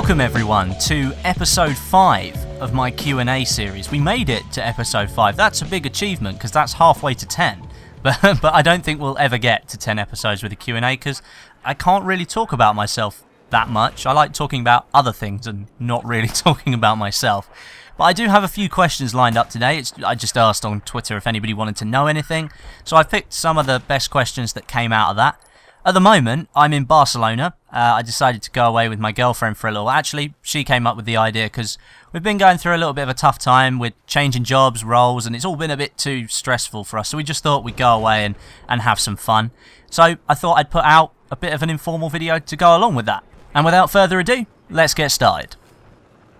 Welcome everyone to episode 5 of my Q&A series. We made it to episode 5. That's a big achievement because that's halfway to 10. But I don't think we'll ever get to 10 episodes with a Q&A because I can't really talk about myself that much. I like talking about other things and not really talking about myself. But I do have a few questions lined up today. I just asked on Twitter if anybody wanted to know anything. So I've picked some of the best questions that came out of that. At the moment, I'm in Barcelona. I decided to go away with my girlfriend for a little. Actually, she came up with the idea because we've been going through a little bit of a tough time with changing jobs, roles, and it's all been a bit too stressful for us. So we just thought we'd go away and have some fun. So I thought I'd put out a bit of an informal video to go along with that. And without further ado, let's get started.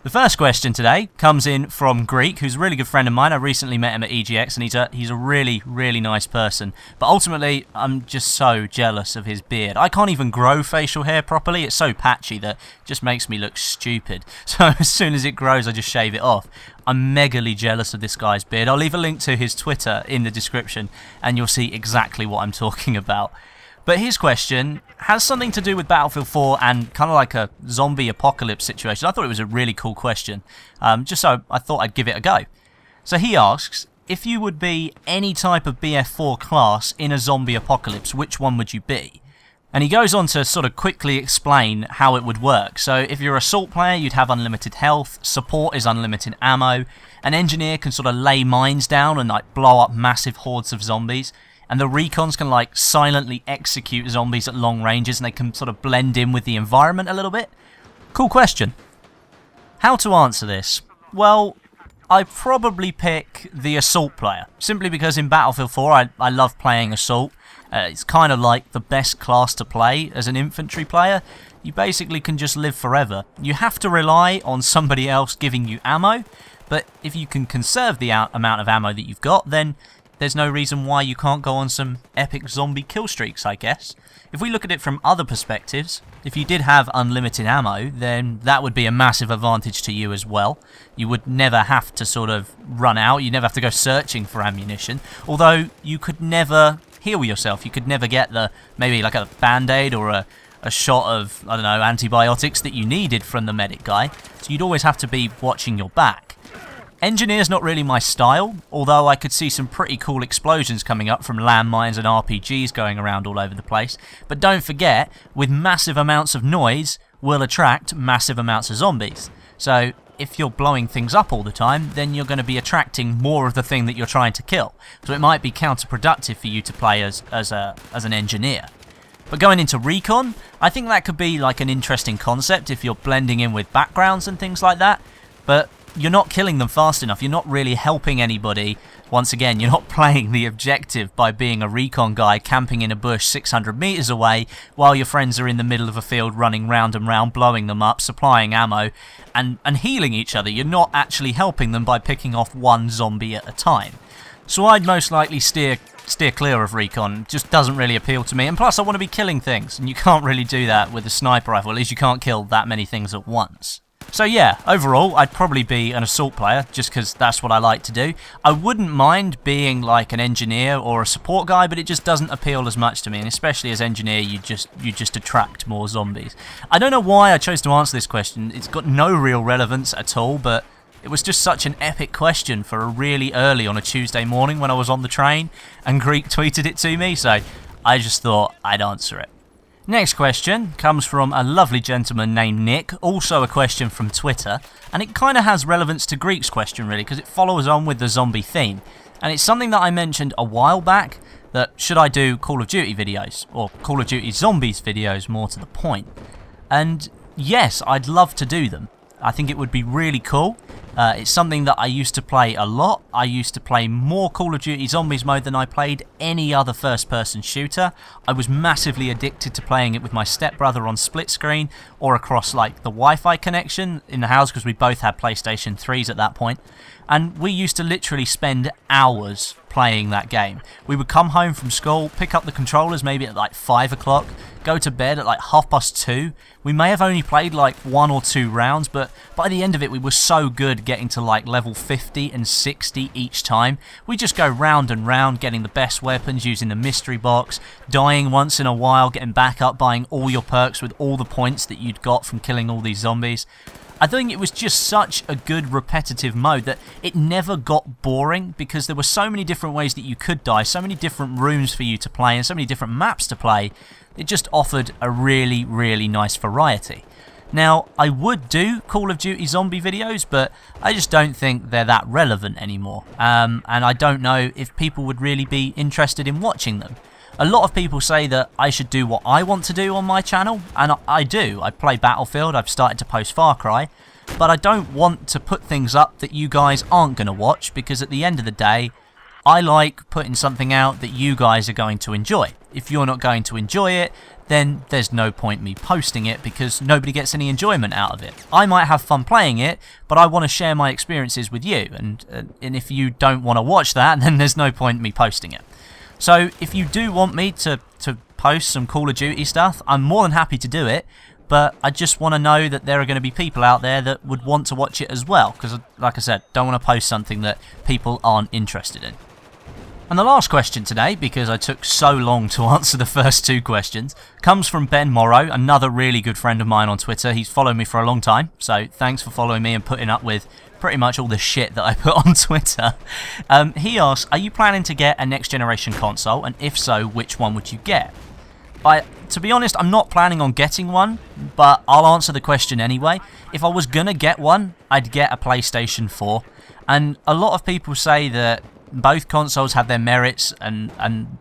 The first question today comes in from Greek, who's a really good friend of mine. I recently met him at EGX, and he's a really, really nice person. But ultimately, I'm just so jealous of his beard. I can't even grow facial hair properly. It's so patchy that it just makes me look stupid. So as soon as it grows, I just shave it off. I'm megally jealous of this guy's beard. I'll leave a link to his Twitter in the description, and you'll see exactly what I'm talking about. But his question has something to do with Battlefield 4 and kind of like a zombie apocalypse situation. I thought it was a really cool question, just so I thought I'd give it a go. So he asks, if you would be any type of BF4 class in a zombie apocalypse, which one would you be? And he goes on to sort of quickly explain how it would work. So if you're an assault player, you'd have unlimited health, support is unlimited ammo, an engineer can sort of lay mines down and like blow up massive hordes of zombies. And the recons can like silently execute zombies at long ranges and they can sort of blend in with the environment a little bit. Cool question. How to answer this? Well, I'd probably pick the assault player. Simply because in Battlefield 4 I love playing assault. It's kind of like the best class to play as an infantry player. You basically can just live forever. You have to rely on somebody else giving you ammo. But if you can conserve the amount of ammo that you've got, then there's no reason why you can't go on some epic zombie kill streaks, I guess. If we look at it from other perspectives, if you did have unlimited ammo, then that would be a massive advantage to you as well. You would never have to sort of run out, you'd never have to go searching for ammunition, although you could never heal yourself. You could never get maybe like a band-aid or a shot of, I don't know, antibiotics that you needed from the medic guy, so you'd always have to be watching your back. Engineer's not really my style, although I could see some pretty cool explosions coming up from landmines and RPGs going around all over the place. But don't forget, with massive amounts of noise will attract massive amounts of zombies. So if you're blowing things up all the time, then you're going to be attracting more of the thing that you're trying to kill. So it might be counterproductive for you to play as an engineer. But going into recon, I think that could be like an interesting concept if you're blending in with backgrounds and things like that. But you're not killing them fast enough, you're not really helping anybody. Once again, you're not playing the objective by being a recon guy camping in a bush 600 meters away while your friends are in the middle of a field running round and round, blowing them up, supplying ammo, and healing each other. You're not actually helping them by picking off one zombie at a time. So I'd most likely steer clear of recon. It just doesn't really appeal to me, and plus I want to be killing things, and you can't really do that with a sniper rifle. At least you can't kill that many things at once. So yeah, overall, I'd probably be an assault player, just because that's what I like to do. I wouldn't mind being like an engineer or a support guy, but it just doesn't appeal as much to me, and especially as engineer, you just attract more zombies. I don't know why I chose to answer this question. It's got no real relevance at all, but it was just such an epic question for a really early on a Tuesday morning when I was on the train, and Greek tweeted it to me, so I just thought I'd answer it. Next question comes from a lovely gentleman named Nick, also a question from Twitter, and it kind of has relevance to Greek's question really because it follows on with the zombie theme, and it's something that I mentioned a while back, that should I do Call of Duty videos, or Call of Duty Zombies videos more to the point, and yes, I'd love to do them. I think it would be really cool. It's something that I used to play a lot. I used to play more Call of Duty Zombies mode than I played any other first-person shooter. I was massively addicted to playing it with my stepbrother on split screen or across like the Wi-Fi connection in the house because we both had PlayStation 3s at that point. and we used to literally spend hours playing that game. We would come home from school, pick up the controllers maybe at like 5 o'clock, go to bed at like 2:30. We may have only played like 1 or 2 rounds, but by the end of it we were so good getting to like level 50 and 60 each time. We just go round and round, getting the best weapons, using the mystery box, dying once in a while, getting back up, buying all your perks with all the points that you'd got from killing all these zombies. I think it was just such a good repetitive mode that it never got boring, because there were so many different ways that you could die, so many different rooms for you to play, and so many different maps to play. It just offered a really, really nice variety. Now, I would do Call of Duty zombie videos, but I just don't think they're that relevant anymore. And I don't know if people would really be interested in watching them. A lot of people say that I should do what I want to do on my channel, and I do. I play Battlefield, I've started to post Far Cry, but I don't want to put things up that you guys aren't going to watch, because at the end of the day, I like putting something out that you guys are going to enjoy. If you're not going to enjoy it, then there's no point me posting it, because nobody gets any enjoyment out of it. I might have fun playing it, but I want to share my experiences with you, and if you don't want to watch that, then there's no point me posting it. So if you do want me to post some Call of Duty stuff, I'm more than happy to do it, but I just want to know that there are going to be people out there that would want to watch it as well, because like I said, don't want to post something that people aren't interested in. And the last question today, because I took so long to answer the first 2 questions, comes from Ben Morrow, another really good friend of mine on Twitter. He's followed me for a long time, so thanks for following me and putting up with pretty much all the shit that I put on Twitter. He asks, are you planning to get a next generation console, and if so, which one would you get? To be honest, I'm not planning on getting one, but I'll answer the question anyway. If I was gonna get one, I'd get a PlayStation 4, and a lot of people say that both consoles have their merits, and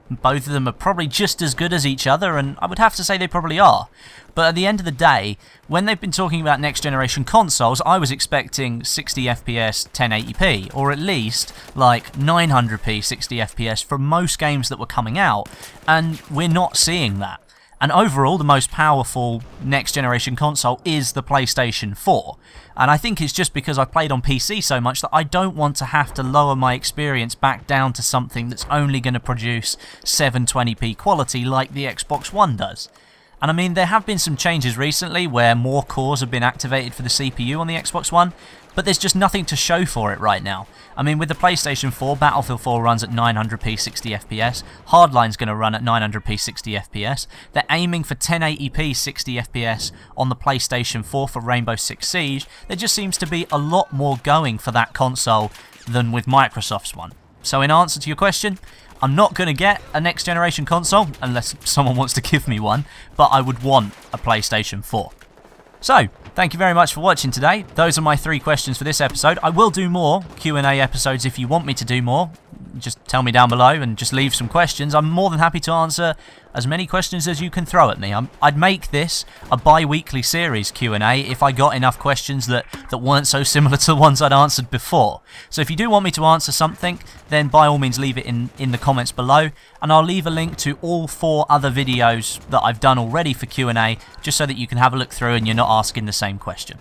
both of them are probably just as good as each other, and I would have to say they probably are. But at the end of the day, when they've been talking about next generation consoles, I was expecting 60 FPS 1080p, or at least like 900p 60 FPS for most games that were coming out, and we're not seeing that. And overall, the most powerful next generation console is the PlayStation 4. And I think it's just because I played on PC so much that I don't want to have to lower my experience back down to something that's only going to produce 720p quality like the Xbox One does. And I mean, there have been some changes recently where more cores have been activated for the CPU on the Xbox One, but there's just nothing to show for it right now. I mean, with the PlayStation 4, Battlefield 4 runs at 900p 60 FPS, Hardline's going to run at 900p 60 FPS, they're aiming for 1080p 60 FPS on the PlayStation 4 for Rainbow Six Siege. There just seems to be a lot more going for that console than with Microsoft's one. So in answer to your question, I'm not going to get a next generation console unless someone wants to give me one, but I would want a PlayStation 4. So, thank you very much for watching today. Those are my 3 questions for this episode. I will do more Q&A episodes if you want me to do more. Just tell me down below and just leave some questions. I'm more than happy to answer as many questions as you can throw at me. I'd make this a bi-weekly series Q&A if I got enough questions that weren't so similar to the ones I'd answered before. So if you do want me to answer something, then by all means leave it in the comments below, and I'll leave a link to all 4 other videos that I've done already for Q&A, just so that you can have a look through and you're not asking the same question.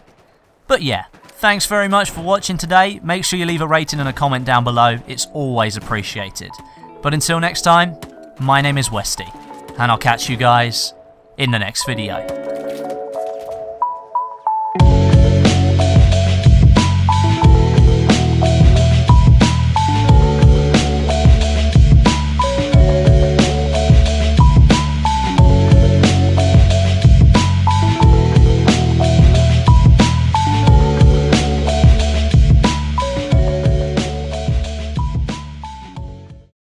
But yeah, thanks very much for watching today. Make sure you leave a rating and a comment down below. It's always appreciated. But until next time, my name is Westie, and I'll catch you guys in the next video.